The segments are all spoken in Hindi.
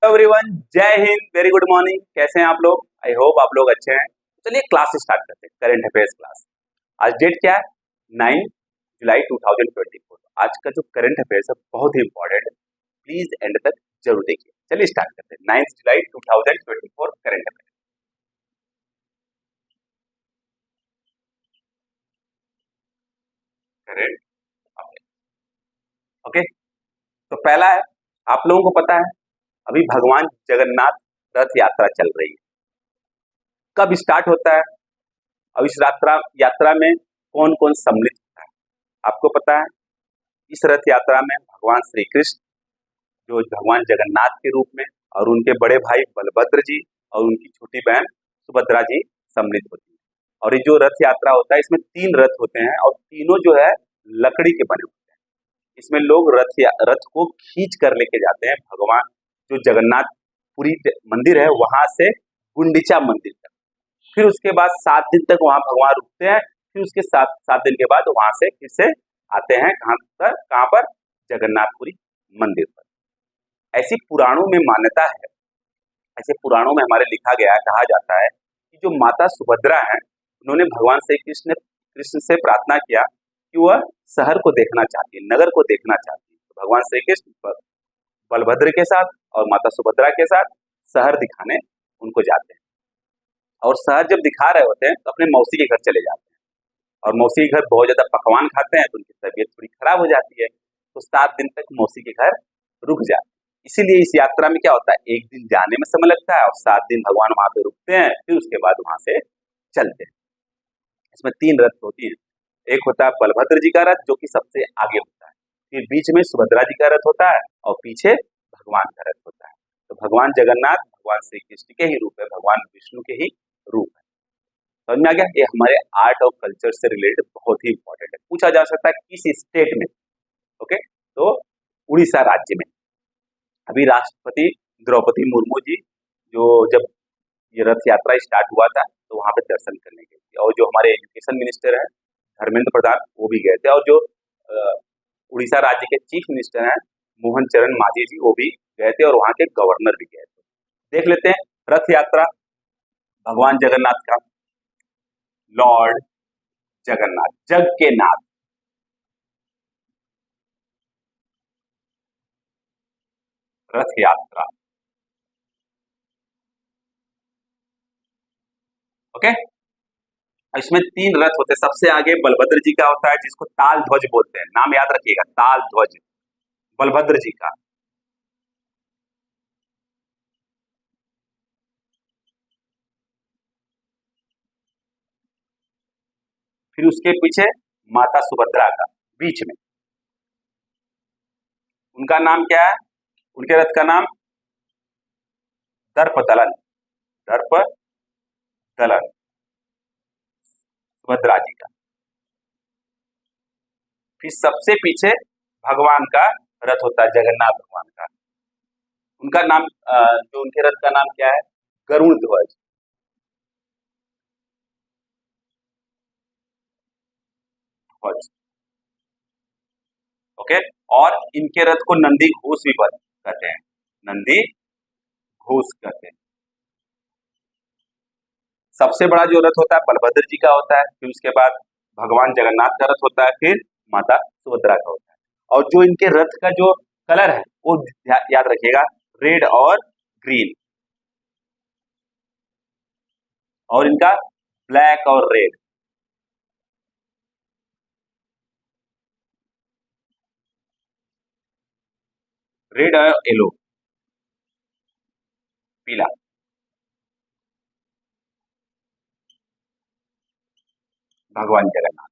एवरीवन, जय हिंद, वेरी गुड मॉर्निंग। कैसे हैं आप लोग? आई होप आप लोग अच्छे हैं। चलिए क्लास स्टार्ट करते हैं, करंट अफेयर्स क्लास। आज डेट क्या है? 9 जुलाई 2024। आज का जो करंट अफेयर्स है बहुत ही इंपॉर्टेंट है, प्लीज एंड तक जरूर देखिए। चलिए स्टार्ट करते हैं। 9 जुलाई 2024 current affair. Current affair, okay. तो पहला है, आप लोगों को पता है अभी भगवान जगन्नाथ रथ यात्रा चल रही है। कब स्टार्ट होता है? अब इस यात्रा यात्रा में कौन कौन सम्मिलित होता है आपको पता है? इस रथ यात्रा में भगवान श्री कृष्ण, जो भगवान जगन्नाथ के रूप में, और उनके बड़े भाई बलभद्र जी और उनकी छोटी बहन सुभद्रा जी सम्मिलित होती है। और ये जो रथ यात्रा होता है इसमें 3 रथ होते हैं और तीनों जो है लकड़ी के बने होते हैं। इसमें लोग रथ को खींच कर लेके जाते हैं भगवान जो जगन्नाथपुरी मंदिर है वहां से गुंडीचा मंदिर तक। फिर उसके बाद 7 दिन तक वहां भगवान रुकते हैं। फिर उसके 7 दिन के बाद वहां से फिर से आते हैं कहाँ पर? जगन्नाथपुरी मंदिर पर। ऐसी पुराणों में मान्यता है, ऐसे पुराणों में हमारे लिखा गया है, कहा जाता है कि जो माता सुभद्रा है उन्होंने भगवान श्री कृष्ण से प्रार्थना किया कि वह शहर को देखना चाहती है, नगर को देखना चाहती है। तो भगवान श्री कृष्ण बलभद्र के साथ और माता सुभद्रा के साथ शहर दिखाने उनको जाते हैं। और शहर जब दिखा रहे होते हैं तो अपने मौसी के घर चले जाते हैं, और मौसी के घर बहुत ज्यादा पकवान खाते हैं तो उनकी तबीयत थोड़ी खराब हो जाती है। तो 7 दिन तक मौसी के घर रुक जाते हैं। इसीलिए इस यात्रा में क्या होता है, एक दिन जाने में समय लगता है और 7 दिन भगवान वहां पे रुकते हैं, फिर उसके बाद वहां से चलते हैं। इसमें 3 रथ होती हैं। एक होता है बलभद्र जी का रथ जो कि सबसे आगे होता है, फिर बीच में सुभद्रा जी का रथ होता है और पीछे भगवान का रथ होता है। तो भगवान जगन्नाथ भगवान श्री कृष्ण के ही रूप है, भगवान विष्णु के ही रूप है। समझ में आ गया? ये हमारे आर्ट और कल्चर से रिलेटेड बहुत ही इंपॉर्टेंट है। पूछा जा सकता है किस स्टेट में? ओके, तो उड़ीसा राज्य में। अभी राष्ट्रपति द्रौपदी मुर्मू जी जो जब ये रथ यात्रा स्टार्ट हुआ था तो वहां पे दर्शन करने गए थे, और जो हमारे एजुकेशन मिनिस्टर हैं धर्मेंद्र प्रधान वो भी गए थे, और जो उड़ीसा राज्य के चीफ मिनिस्टर हैं मोहन चरण मांझी जी वो भी गए थे, और वहां के गवर्नर भी गए थे। देख लेते हैं रथ यात्रा भगवान जगन्नाथ का। लॉर्ड जगन्नाथ, जग के नाथ, रथ यात्रा। ओके, इसमें 3 रथ होते हैं। सबसे आगे बलभद्र जी का होता है जिसको ताल ध्वज बोलते हैं, नाम याद रखिएगा, ताल ध्वज बलभद्र जी का। फिर उसके पीछे माता सुभद्रा का, बीच में उनका नाम क्या है? उनके रथ का नाम दर्प दलन, दर्प दलन, सुभद्रा जी का। फिर सबसे पीछे भगवान का रथ होता है, जगन्नाथ भगवान का। उनका नाम जो उनके रथ का नाम क्या है? गरुड़ ध्वज। ओके, और इनके रथ को नंदी घोष भी कहते हैं, नंदी घोष कहते हैं। सबसे बड़ा जो रथ होता है बलभद्र जी का होता है, फिर उसके बाद भगवान जगन्नाथ का रथ होता है, फिर माता सुभद्रा का होता है। और जो इनके रथ का जो कलर है वो याद रखिएगा, रेड और ग्रीन, और इनका ब्लैक और रेड। रेड और येलो, पीला। भगवान जगन्नाथ,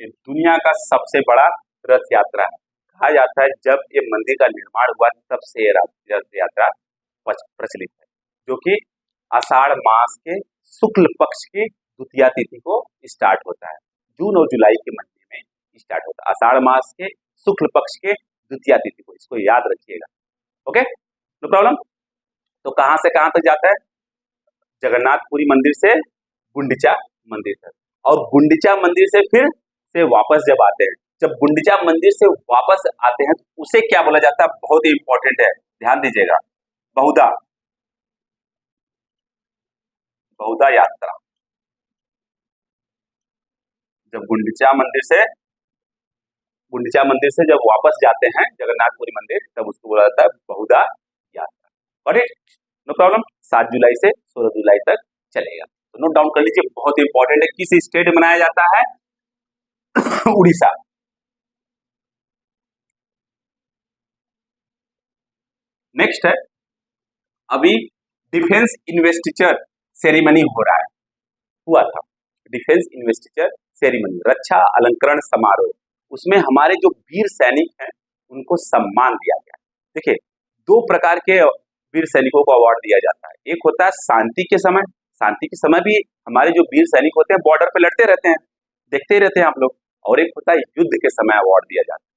ये दुनिया का सबसे बड़ा रथ यात्रा है। कहा जाता है जब ये मंदिर का निर्माण हुआ तब से ये रथ यात्रा प्रचलित है, जो कि आषाढ़ मास के शुक्ल पक्ष की द्वितीया तिथि को स्टार्ट होता है। जून और जुलाई के महीने में स्टार्ट होता है, आषाढ़ मास के शुक्ल पक्ष के द्वितीया तिथि को, इसको याद रखिएगा। Okay, no problem. तो कहां से कहां तक जाता है? जगन्नाथपुरी मंदिर से गुंडीचा मंदिर तक, और गुंडीचा मंदिर से फिर से वापस जब आते हैं, जब गुंडीचा मंदिर से वापस आते हैं तो उसे क्या बोला जाता है, बहुत ही इंपॉर्टेंट है, ध्यान दीजिएगा, बहुधा, बहुधा यात्रा। जब गुंडीचा मंदिर से जब वापस जाते हैं जगन्नाथपुरी मंदिर, तब उसको बोला जाता है बहुधा यात्रा। Got it, no problem. 7 जुलाई से 16 जुलाई तक चलेगा, तो नोट डाउन कर लीजिए, बहुत इंपॉर्टेंट है। किस स्टेट में मनाया जाता है? उड़ीसा। नेक्स्ट है, अभी डिफेंस इन्वेस्टिचर सेरेमनी हो रहा है, हुआ था डिफेंस इन्वेस्टिचर सेरेमनी, रक्षा अलंकरण समारोह। उसमें हमारे जो वीर सैनिक हैं उनको सम्मान दिया गया। देखिए, 2 प्रकार के वीर सैनिकों को अवार्ड दिया जाता है। एक होता है शांति के समय भी हमारे जो वीर सैनिक होते हैं बॉर्डर पे लड़ते रहते हैं, देखते ही रहते हैं आप लोग। और एक होता है युद्ध के समय अवार्ड दिया जाता है।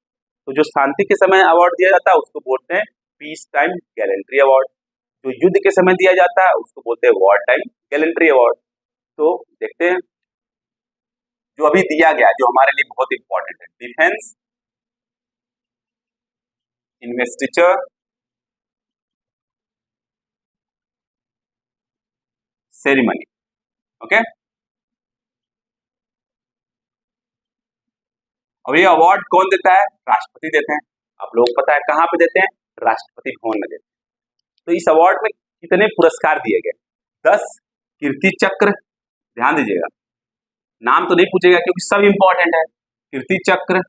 तो जो शांति के समय अवार्ड दिया जाता है उसको बोलते हैं पीस टाइम गैलेंट्री अवार्ड। जो युद्ध के समय दिया जाता है उसको बोलते हैं वॉर टाइम गैलेंट्री अवार्ड। तो देखते हैं जो अभी दिया गया, जो हमारे लिए बहुत इंपॉर्टेंट है, डिफेंस इन्वेस्टिचर सेरेमनी। ओके, और ये अवार्ड कौन देता है? राष्ट्रपति देते हैं। आप लोगों को पता है कहाँ पे देते हैं? राष्ट्रपति भवन में देते हैं। तो इस अवार्ड में कितने पुरस्कार दिए गए? 10 कीर्ति चक्र, ध्यान दीजिएगा, नाम तो नहीं पूछेगा क्योंकि सब इंपॉर्टेंट है। कीर्ति चक्र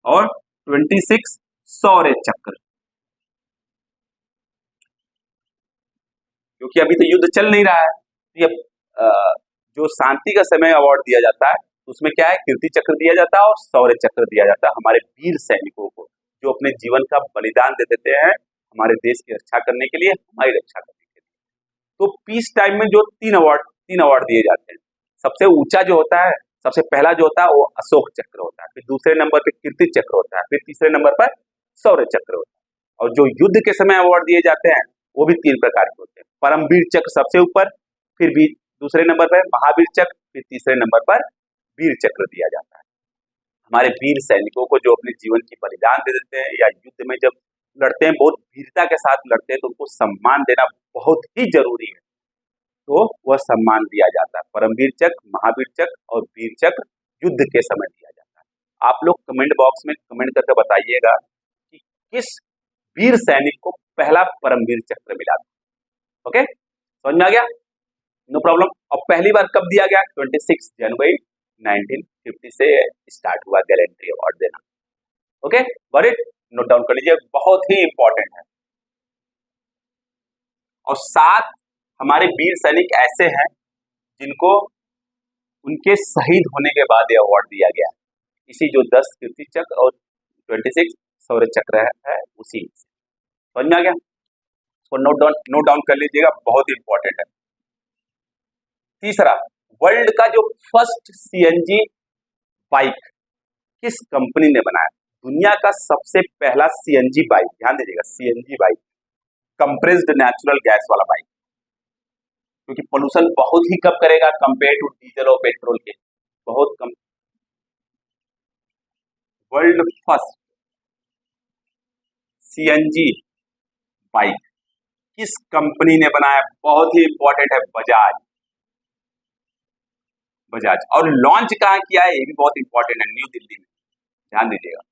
और 26 शौर्य चक्र, क्योंकि अभी तो युद्ध चल नहीं रहा है। ये जो शांति का समय अवार्ड दिया जाता है उसमें क्या है, कीर्ति चक्र दिया जाता है और शौर्य चक्र दिया जाता है हमारे वीर सैनिकों को, जो अपने जीवन का बलिदान दे देते हैं हमारे देश की रक्षा करने के लिए, हमारी रक्षा करने के लिए। तो पीस टाइम में जो 3 अवार्ड दिए जाते हैं, सबसे ऊंचा जो होता है, सबसे पहला जो होता है वो अशोक चक्र होता है, फिर दूसरे नंबर पर कीर्ति चक्र होता है, फिर तीसरे नंबर पर शौर्य चक्र होता है। और जो युद्ध के समय अवार्ड दिए जाते हैं वो भी 3 प्रकार के होते हैं। परमवीर चक्र सबसे ऊपर, फिर भी दूसरे नंबर पर महावीर चक्र, फिर तीसरे नंबर पर वीर चक्र दिया जाता है। हमारे वीर सैनिकों को जो अपने जीवन की बलिदान दे देते हैं या युद्ध में जब लड़ते हैं, बहुत वीरता के साथ लड़ते हैं, तो उनको सम्मान देना बहुत ही जरूरी है। तो वह सम्मान दिया जाता है, परमवीर चक्र, महावीर चक्र और वीर चक्र युद्ध के समय दिया जाता है। आप लोग कमेंट बॉक्स में कमेंट करके बताइएगा कि किस वीर सैनिक को पहला परमवीर चक्र मिला था। ओके, समझ में आ गया? No problem. और पहली बार कब दिया गया? 26 जनवरी 1950 से स्टार्ट हुआ गैलेंट्री अवार्ड देना। Okay, got it, note down कर लीजिए, बहुत ही इंपॉर्टेंट है। और 7 हमारे वीर सैनिक ऐसे हैं जिनको उनके शहीद होने के बाद ये अवार्ड दिया गया, इसी जो 10 कीर्ति चक्र और 26 शौर्य चक्र है उसी में। समझ में आ गया? तो नोट डाउन कर लीजिएगा, बहुत इंपॉर्टेंट है। तीसरा, वर्ल्ड का जो फर्स्ट सीएनजी बाइक किस कंपनी ने बनाया? दुनिया का सबसे पहला सीएनजी बाइक, ध्यान दीजिएगा, CNG bike, compressed natural gas वाला बाइक, क्योंकि पोल्यूशन बहुत ही कम करेगा कंपेयर टू डीजल और पेट्रोल के, बहुत कम। वर्ल्ड फर्स्ट सीएनजी बाइक किस कंपनी ने बनाया? बहुत ही इंपॉर्टेंट है, बजाज। बजाज। और लॉन्च कहाँ किया है? ये भी बहुत इंपॉर्टेंट है, न्यू दिल्ली में, ध्यान दीजिएगा।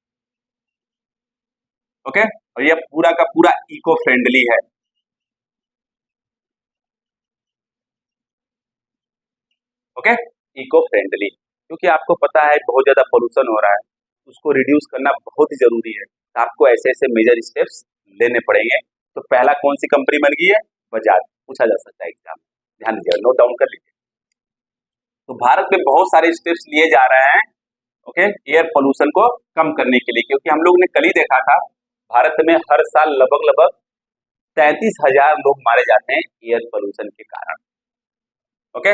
ओके, और ये पूरा का पूरा इको फ्रेंडली है। ओके, इको फ्रेंडली, क्योंकि आपको पता है बहुत ज्यादा पोल्यूशन हो रहा है, उसको रिड्यूस करना बहुत ही जरूरी है। तो आपको ऐसे ऐसे मेजर स्टेप्स लेने पड़ेंगे। तो पहला कौन सी कंपनी बन गई है? बजाज। पूछा जा सकता है एग्जाम, ध्यान दीजिएगा, नोट डाउन कर लीजिए। तो भारत में बहुत सारे स्टेप्स लिए जा रहे हैं, ओके, एयर पोल्यूशन को कम करने के लिए, क्योंकि हम लोग ने कल ही देखा था भारत में हर साल लगभग 33,000 लोग मारे जाते हैं एयर पोल्यूशन के कारण। Okay,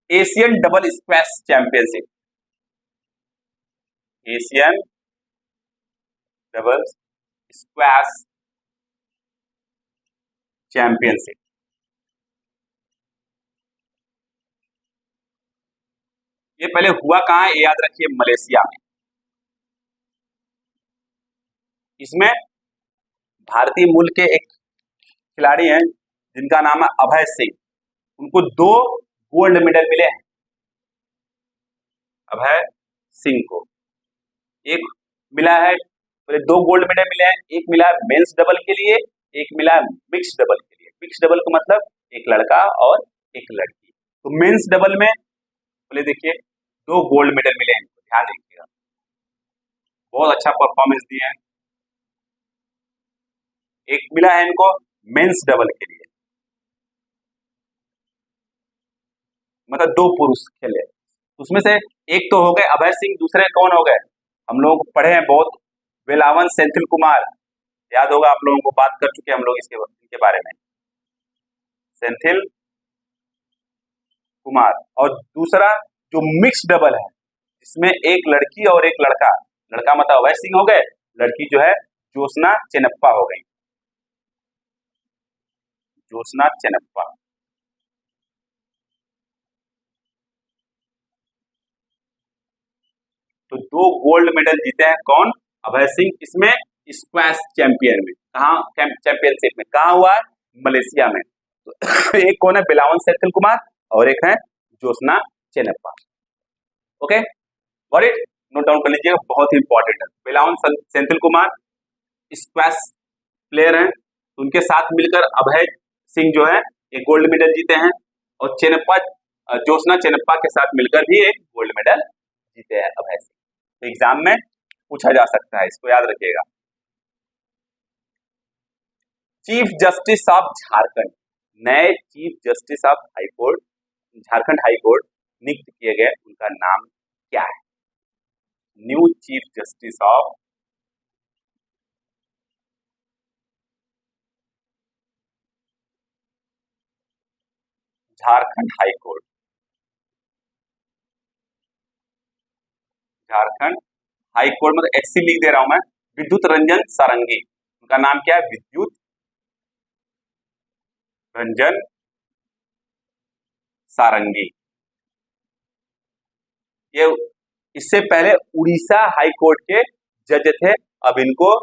Asian double squash championship, Asian double squash championship, ये पहले हुआ कहाँ है, ये याद रखिए, मलेशिया में। इसमें भारतीय मूल के एक खिलाड़ी हैं जिनका नाम है अभय सिंह, उनको 2 गोल्ड मेडल मिले हैं। अभय सिंह को एक मिला है, पहले 2 गोल्ड मेडल मिले हैं, एक मिला है मेंस डबल के लिए, एक मिला है मिक्स डबल के लिए। मिक्स डबल का मतलब एक लड़का और एक लड़की। तो मेंस डबल में पहले देखिए 2 गोल्ड मेडल मिले हैं, ध्यान रखिएगा, बहुत अच्छा परफॉर्मेंस दिए हैं। एक मिला है इनको मेंस डबल के लिए, मतलब 2 पुरुष खेले, उसमें से एक तो हो गए अभय सिंह, दूसरे कौन हो गए, हम लोग पढ़े हैं बहुत, वेलावन सेंथिल कुमार, याद होगा आप लोगों को, बात कर चुके हैं हम लोग इनके बारे में, सेंथिल कुमार। और दूसरा जो मिक्स डबल है, इसमें एक लड़की और एक लड़का, लड़का मतलब अभय सिंह हो गए, लड़की जो है ज्योत्सना चेन्नप्पा हो गई, ज्योत्सना चेन्नप्पा। तो 2 गोल्ड मेडल जीते हैं कौन, अभय सिंह, इसमें स्क्वैश चैंपियन में, कहाँ चैंपियनशिप में, कहाँ हुआ है, मलेशिया में। तो एक कौन है, बिलावन सेंथिल कुमार, और एक है Jyotsna Chinappa. Okay, got it, note down कर लीजिएगा, बहुत ही इंपॉर्टेंट है। बिलावन सेंथिल कुमार स्क्वैश प्लेयर हैं, उनके साथ मिलकर अभय सिंह जो है एक गोल्ड मेडल जीते हैं, और चेन्नप्पा, ज्योत्सना चेन्नप्पा के साथ मिलकर भी एक गोल्ड मेडल जीते हैं अभय सिंह। तो एग्जाम में पूछा जा सकता है, इसको याद रखिएगा। चीफ जस्टिस ऑफ झारखंड, नए chief justice of high court, Jharkhand high court नियुक्त किए गए, उनका नाम क्या है, new chief justice of Jharkhand high court, Jharkhand high court मतलब एचसी लिख दे रहा हूं मैं, विद्युत रंजन सारंगी, उनका नाम क्या है, विद्युत रंजन सारंगी। ये इससे पहले उड़ीसा हाई कोर्ट के जज थे, अब इनको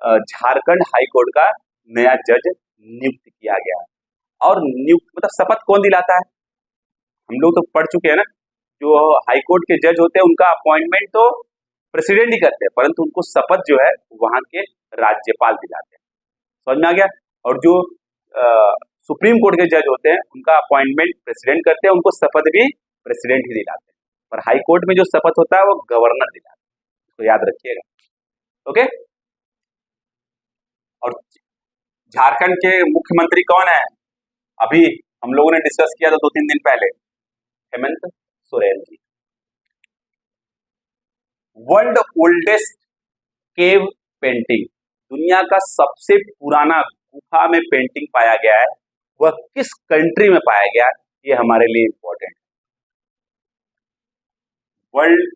झारखंड हाई कोर्ट का नया जज नियुक्त किया गया है। और नियुक्त मतलब शपथ कौन दिलाता है, हम लोग तो पढ़ चुके हैं ना, जो हाई कोर्ट के जज होते हैं उनका अपॉइंटमेंट तो प्रेसिडेंट ही करते हैं, परंतु उनको शपथ जो है वहां के राज्यपाल दिलाते हैं, समझ में आ गया। और जो सुप्रीम कोर्ट के जज होते हैं उनका अपॉइंटमेंट प्रेसिडेंट करते हैं, उनको शपथ भी प्रेसिडेंट ही दिलाते हैं, पर हाई कोर्ट में जो शपथ होता है वो गवर्नर दिलाता है, तो याद रखिएगा। ओके, और झारखंड के मुख्यमंत्री कौन है, अभी हम लोगों ने डिस्कस किया था 2-3 दिन पहले, Hemant Soren ji. World oldest cave painting, दुनिया का सबसे पुराना गुफा में पेंटिंग पाया गया है, वह किस कंट्री में पाया गया है, ये हमारे लिए इंपॉर्टेंट है। वर्ल्ड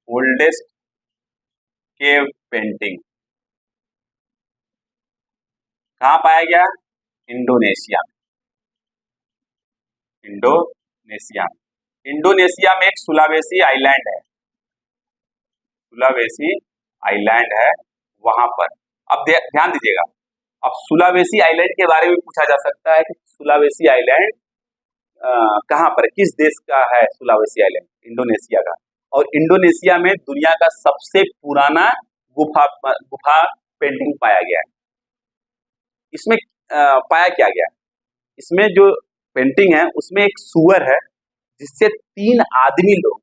ओल्डेस्ट केव पेंटिंग कहां पाया गया, इंडोनेशिया में, इंडोनेशिया में। इंडोनेशिया में एक सुलावेसी आइलैंड है, सुलावेसी आइलैंड है वहां पर। अब ध्यान दीजिएगा, अब सुलावेसी आइलैंड के बारे में पूछा जा सकता है कि सुलावेसी आइलैंड कहां पर, किस देश का है सुलावेसी आइलैंड, इंडोनेशिया का। और इंडोनेशिया में दुनिया का सबसे पुराना गुफा पेंटिंग पाया गया है। इसमें पाया क्या गया, इसमें जो पेंटिंग है उसमें एक सुअर है जिससे 3 आदमी लोग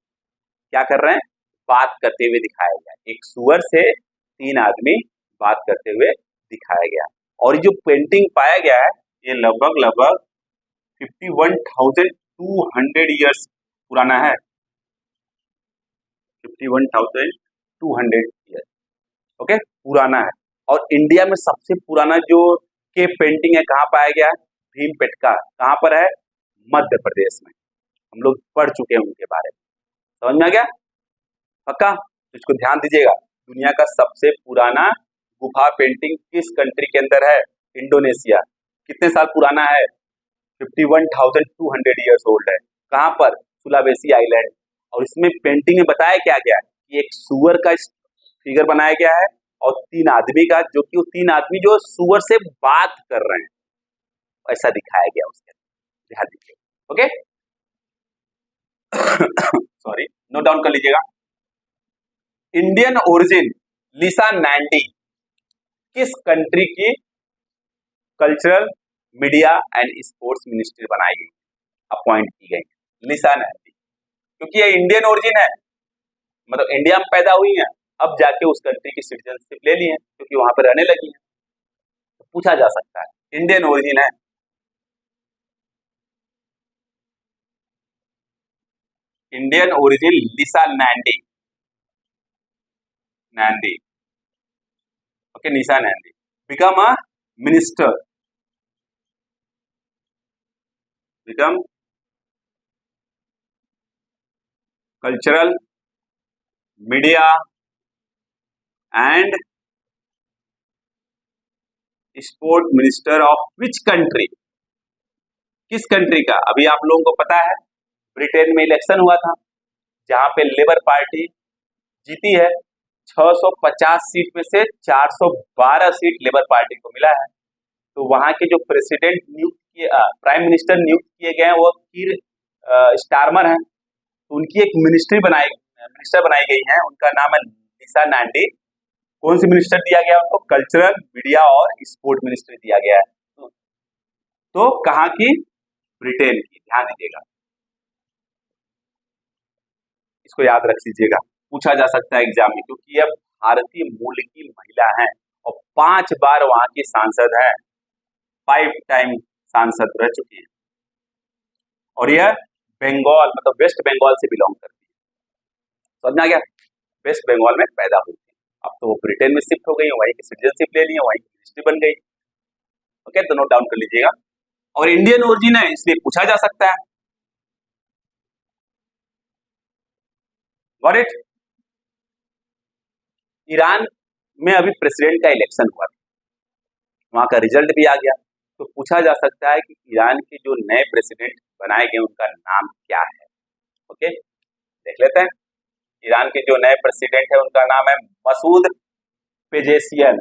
क्या कर रहे हैं, बात करते हुए दिखाया गया, एक सुअर से 3 आदमी बात करते हुए दिखाया गया। और जो पेंटिंग पाया गया है ये लगभग 51,200 ईयर्स पुराना है, 51,200 ईयर्स, ओके, पुराना है। और इंडिया में सबसे पुराना जो के पेंटिंग है कहाँ पाया गया है, भीमपेटका, कहाँ पर है, मध्य प्रदेश में, हम लोग पढ़ चुके हैं उनके बारे में, समझ में आ गया पक्का, तो इसको ध्यान दीजिएगा। दुनिया का सबसे पुराना गुफा पेंटिंग किस कंट्री के अंदर है, इंडोनेशिया, कितने साल पुराना है, 51,200 ईयर्स ओल्ड है। कहाँ पर? Sulawesi island. और इसमें पेंटिंग में बताया क्या गया है कि एक सुअर का फिगर बनाया गया है और 3 आदमी का, जो कि वो 3 आदमी जो सुअर से बात कर रहे हैं, ऐसा दिखाया गया उसके। ध्यान दीजिए। ओके सॉरी, नोट डाउन कर लीजिएगा। इंडियन ओरिजिन लिसा नैंडी किस कंट्री की cultural, media and sports ministry बनाई गई, अपॉइंट की गई? लिसा नैंडी, क्योंकि ये इंडियन ओरिजिन है, मतलब इंडिया में पैदा हुई है, अब जाके उस कंट्री की सिटीजनशिप ले ली है क्योंकि वहां पर रहने लगी है, तो पूछा जा सकता है। इंडियन ओरिजिन है। Indian origin Lisa Nandy. Nandy, okay, Lisa Nandy become a minister, become cultural, media and sport minister of which country? किस कंट्री का? अभी आप लोगों को पता है ब्रिटेन में इलेक्शन हुआ था जहां पे लेबर पार्टी जीती है। 650 सीट में से 412 सीट लेबर पार्टी को मिला है। तो वहां के जो प्रेसिडेंट नियुक्त किए, प्राइम मिनिस्टर नियुक्त किए गए हैं, वो कीर स्टारमर हैं। तो उनकी एक मिनिस्टर बनाई गई है, उनका नाम है लिसा नैंडी। कौन सी मिनिस्टर दिया गया उनको? कल्चरल, मीडिया और स्पोर्ट मिनिस्टर दिया गया है। तो कहाँ की? ब्रिटेन की। ध्यान दीजिएगा, इसको याद रख लीजिएगा, पूछा जा सकता है एग्जाम में, क्योंकि यह भारतीय मूल की महिला है और 5 बार वहां की सांसद है, 5 टाइम सांसद रह चुकी है। और यह बंगाल, मतलब वेस्ट बंगाल से बिलोंग करती है। समझ में आ गया? वेस्ट बंगाल में पैदा हुई थी, अब तो वो ब्रिटेन में शिफ्ट हो गई, वहीं की सिटीजनशिप ले ली है, वहीं की मिनिस्ट्री बन गई। ओके, तो नोट डाउन कर लीजिएगा। और इंडियन ओरिजिन है, इसलिए पूछा जा सकता है। Got it? ईरान में अभी प्रेसिडेंट का इलेक्शन हुआ था, वहां का रिजल्ट भी आ गया, तो पूछा जा सकता है कि ईरान के जो नए प्रेसिडेंट बनाए गए उनका नाम क्या है। ओके, देख लेते हैं। ईरान के जो नए प्रेसिडेंट है उनका नाम है मसूद पेजेशियन।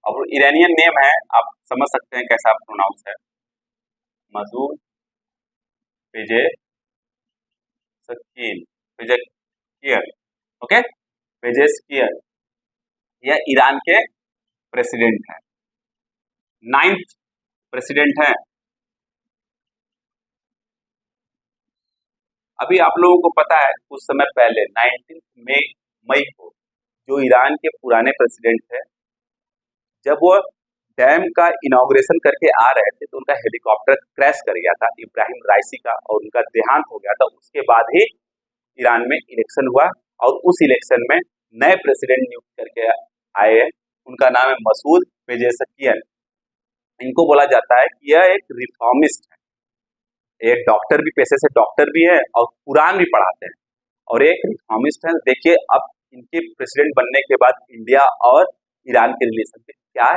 अब ईरानियन नेम है, आप समझ सकते हैं कैसा प्रोनाउंस है, मसूद पेजेशियन। ओके, पेजेशियन, यह ईरान के प्रेसिडेंट हैं, 9th प्रेसिडेंट हैं। अभी आप लोगों को पता है कुछ समय पहले 19 मई को जो ईरान के पुराने प्रेसिडेंट थे, जब वो डैम का इनॉग्रेशन करके आ रहे थे तो उनका हेलीकॉप्टर क्रैश कर गया था, इब्राहिम राइसी का, और उनका देहांत हो गया था। उसके बाद ही ईरान में इलेक्शन हुआ और उस इलेक्शन में नए प्रेसिडेंट नियुक्त करके आए हैं, उनका नाम है मसूद पेजेशियन। इनको बोला जाता है कि यह एक रिफॉर्मिस्ट है, एक डॉक्टर भी, पेशे से डॉक्टर भी है और कुरान भी पढ़ाते हैं, और एक रिफॉर्मिस्ट है। देखिए अब इनके प्रेसिडेंट बनने के बाद इंडिया और ईरान के रिलेशन पे क्या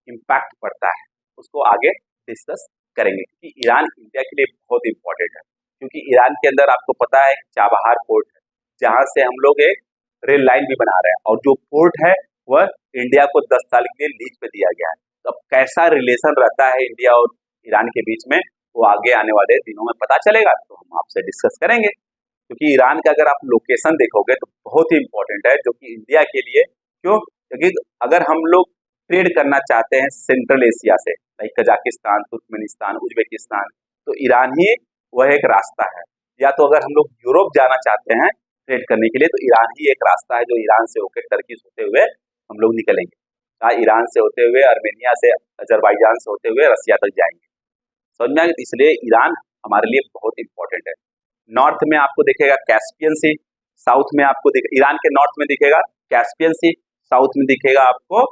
इम्पैक्ट पड़ता है, उसको आगे डिस्कस करेंगे, क्योंकि ईरान इंडिया के लिए बहुत इंपॉर्टेंट है। क्योंकि ईरान के अंदर आपको पता है चाबहार पोर्ट है, जहां से हम लोग एक रेल लाइन भी बना रहे हैं, और जो पोर्ट है वह इंडिया को 10 साल के लिए लीज पे दिया गया है। तो अब कैसा रिलेशन रहता है इंडिया और ईरान के बीच में, वो आगे आने वाले दिनों में पता चलेगा, तो हम आपसे डिस्कस करेंगे। क्योंकि ईरान का अगर आप लोकेशन देखोगे तो बहुत ही इंपॉर्टेंट है, जो कि इंडिया के लिए, क्यों? क्योंकि अगर हम लोग ट्रेड करना चाहते हैं सेंट्रल एशिया से, लाइक कजाकिस्तान, तुर्कमेनिस्तान, उज्बेकिस्तान, तो ईरान ही वह एक रास्ता है। या तो अगर हम लोग यूरोप जाना चाहते हैं ट्रेड करने के लिए, तो ईरान ही एक रास्ता है, जो ईरान से होकर टर्की होते हुए हम लोग निकलेंगे, ईरान से होते हुए, अर्मेनिया से, अजरबैजान से होते हुए रसिया तक जाएंगे। समझ में आया? इसलिए ईरान हमारे लिए बहुत इंपॉर्टेंट है। नॉर्थ में आपको दिखेगा कैस्पियन सी, साउथ में आपको ईरान के नॉर्थ में दिखेगा कैस्पियन सी, साउथ में दिखेगा आपको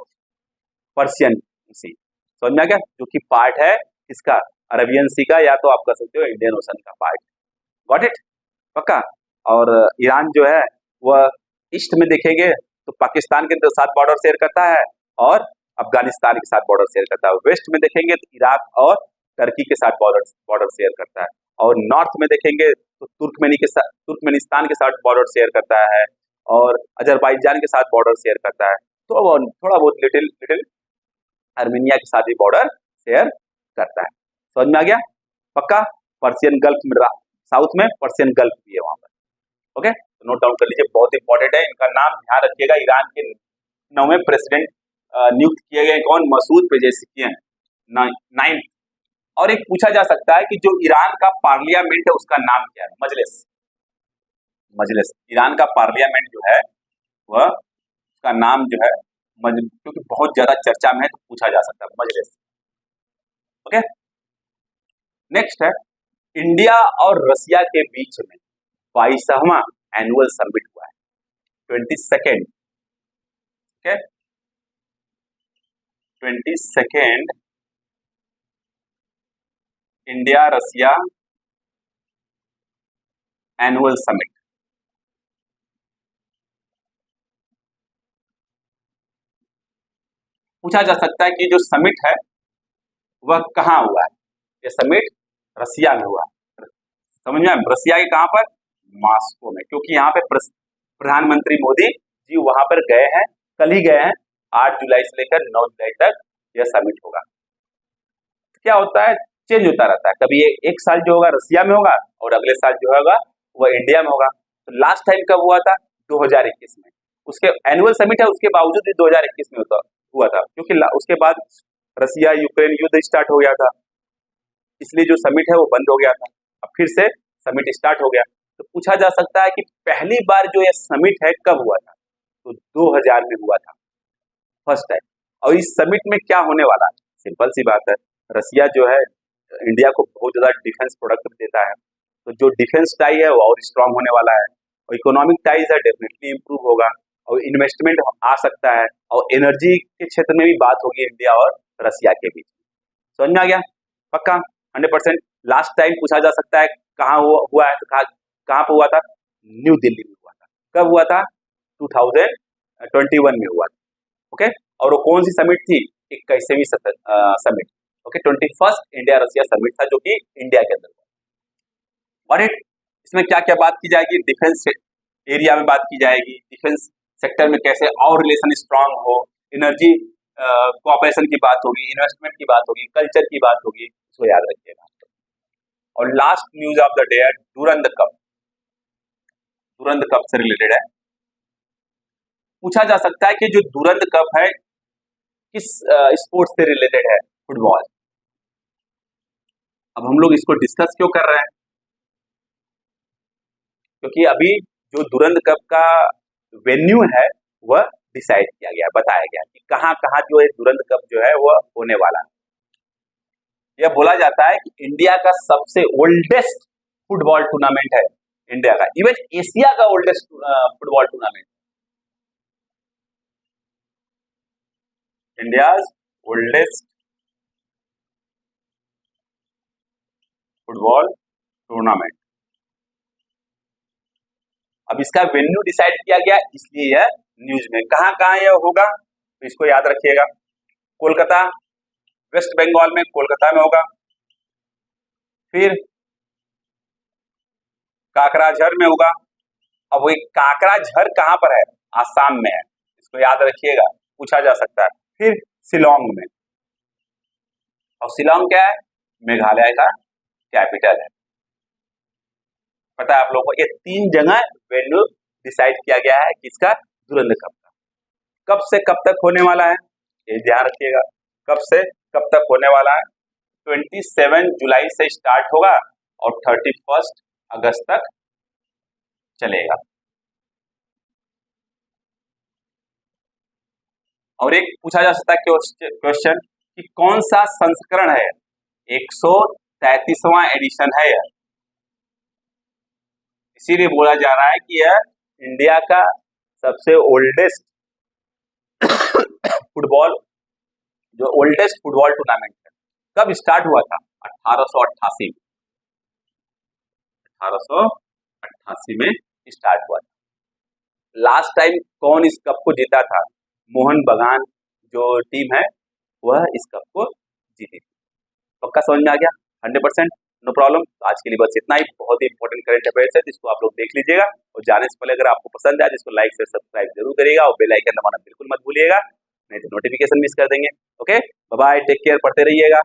पर्शियन सी। समझ में आ गया? जो कि पार्ट है इसका अरबियन सी का, या तो आप कह सकते हो इंडियन ओशन का पार्ट। Got it? पक्का? और ईरान जो है वह ईस्ट में देखेंगे तो पाकिस्तान के साथ बॉर्डर शेयर करता है, और अफगानिस्तान के साथ बॉर्डर शेयर करता है। वेस्ट में देखेंगे तो इराक और टर्की के साथ बॉर्डर शेयर करता है। और नॉर्थ में देखेंगे तो तुर्कमेनिस्तान के साथ बॉर्डर शेयर करता है और अजरबैजान के साथ बॉर्डर शेयर करता है। तो थोड़ा बहुत लिटिल आर्मेनिया के साथ भी बॉर्डर शेयर करता है। समझ में आ गया? पक्का? पर्शियन गल्फ में, साउथ में पर्शियन गल्फ भी है वहां पर। ओके, तो नोट डाउन कर लीजिए, बहुत इंपॉर्टेंट है। इनका नाम ध्यान रखिएगा। ईरान के 9वें प्रेसिडेंट नियुक्त किए गए कौन? Masoud Pezeshkian, 9। और एक पूछा जा सकता है कि जो ईरान का पार्लियामेंट है उसका नाम क्या है? मजलिस। मजलिस, ईरान का पार्लियामेंट जो है वह, उसका नाम जो है क्योंकि बहुत ज्यादा चर्चा में है तो पूछा जा सकता है, मजलिस। ओके, नेक्स्ट है, इंडिया और रसिया के बीच में 22वां एनुअल समिट हुआ है, 22nd। Okay, 22nd India Russia annual summit. पूछा जा सकता है कि जो समिट है वह कहाँ हुआ है? ये समिट रसिया में हुआ। समझ में? रसिया के कहां पर? मॉस्को में, क्योंकि यहाँ पे प्रधानमंत्री मोदी जी वहां पर गए हैं, कल ही गए हैं। 8 जुलाई से लेकर 9 जुलाई तक यह समिट होगा। क्या होता है, चेंज होता रहता है। कभी एक साल जो होगा रसिया में होगा और अगले साल जो होगा वह इंडिया में होगा। तो लास्ट टाइम कब हुआ था? 2021 में। उसके एनुअल समिट है, उसके बावजूद भी 2021 में हुआ था, क्योंकि उसके बाद रसिया यूक्रेन युद्ध स्टार्ट हो गया था, इसलिए जो समिट है वो बंद हो गया था। अब फिर से समिट स्टार्ट हो गया। तो पूछा जा सकता है कि पहली बार जो ये समिट है कब हुआ था? तो 2000 में हुआ था, फर्स्ट टाइम। और इस समिट में क्या होने वाला है? सिंपल सी बात है, रसिया जो है इंडिया को बहुत ज्यादा डिफेंस प्रोडक्ट देता है, तो जो डिफेंस टाई है वो और स्ट्रांग होने वाला है, और इकोनॉमिक टाइज है डेफिनेटली इंप्रूव होगा, और इन्वेस्टमेंट आ सकता है, और एनर्जी के क्षेत्र में भी बात होगी इंडिया और रसिया के बीच। समझ में आ गया? पक्का? 100%। लास्ट टाइम पूछा जा सकता है कहाँ हुआ है, तो कहाँ पे हुआ था? न्यू दिल्ली में हुआ था। कब हुआ था? 2021 में हुआ था। ओके, और वो कौन सी समिट थी? 21वीं summit. Okay, 21st India Russia summit था, जो कि इंडिया के अंदर हुआ। और इसमें क्या क्या बात की जाएगी? डिफेंस एरिया में बात की जाएगी, डिफेंस सेक्टर में कैसे और रिलेशन स्ट्रांग हो, एनर्जी कोऑपरेशन की बात होगी, इन्वेस्टमेंट की बात होगी, कल्चर की बात होगी, इसको याद रखिएगा। और last news of the day है डुरंड कप। डुरंड कप से रिलेटेड है। पूछा जा सकता है कि जो डुरंड कप है किस स्पोर्ट्स से रिलेटेड है? फुटबॉल। अब हम लोग इसको डिस्कस क्यों कर रहे हैं? क्योंकि अभी जो डुरंड कप का वेन्यू है वह डिसाइड किया गया, बताया गया कि कहाँ कहाँ जो है डुरंड कप जो है वह होने वाला है। यह बोला जाता है कि इंडिया का सबसे ओल्डेस्ट फुटबॉल टूर्नामेंट है, इंडिया का, इवन एशिया का oldest football tournament, India's oldest football tournament. अब इसका वेन्यू डिसाइड किया गया, इसलिए यह न्यूज में। कहां कहां यह होगा तो इसको याद रखिएगा। कोलकाता, वेस्ट बंगाल में कोलकाता में होगा, फिर काकराझर में होगा। अब वो काकराझर कहां पर है? आसाम में है, इसको याद रखिएगा, पूछा जा सकता है। फिर शिलोंग में, और शिलोंग क्या है? मेघालय का कैपिटल है। पता है आप लोगों को? ये 3 जगह वेन्यू डिसाइड किया गया है किसका? डुरंड कप का। कब से कब तक होने वाला है ये ध्यान रखिएगा, कब से कब तक होने वाला है? 27 जुलाई से स्टार्ट होगा और 31 अगस्त तक चलेगा। और एक पूछा जा सकता है क्वेश्चन कि कौन सा संस्करण है? 133वां एडिशन है यह, इसीलिए बोला जा रहा है कि यह इंडिया का सबसे ओल्डेस्ट फुटबॉल, जो ओल्डेस्ट फुटबॉल टूर्नामेंट है। कब स्टार्ट हुआ था? 1888 में, 1888 में स्टार्ट हुआ था। लास्ट टाइम कौन इस कप को जीता था? मोहन बगान जो टीम है वह इस कप को जीती। पक्का समझ में आ गया? 100%, नो प्रॉब्लम। आज के लिए बस इतना ही। बहुत ही इंपॉर्टेंट करंट अफेयर्स है जिसको आप लोग देख लीजिएगा, और जाने से पहले अगर आपको पसंद आए जिसको लाइक शेयर सब्सक्राइब जरूर करिएगा, और बेल आइकन दबाना बिल्कुल मत भूलिएगा, नहीं तो नोटिफिकेशन मिस कर देंगे। Okay, bye bye, take care, पढ़ते रहिएगा।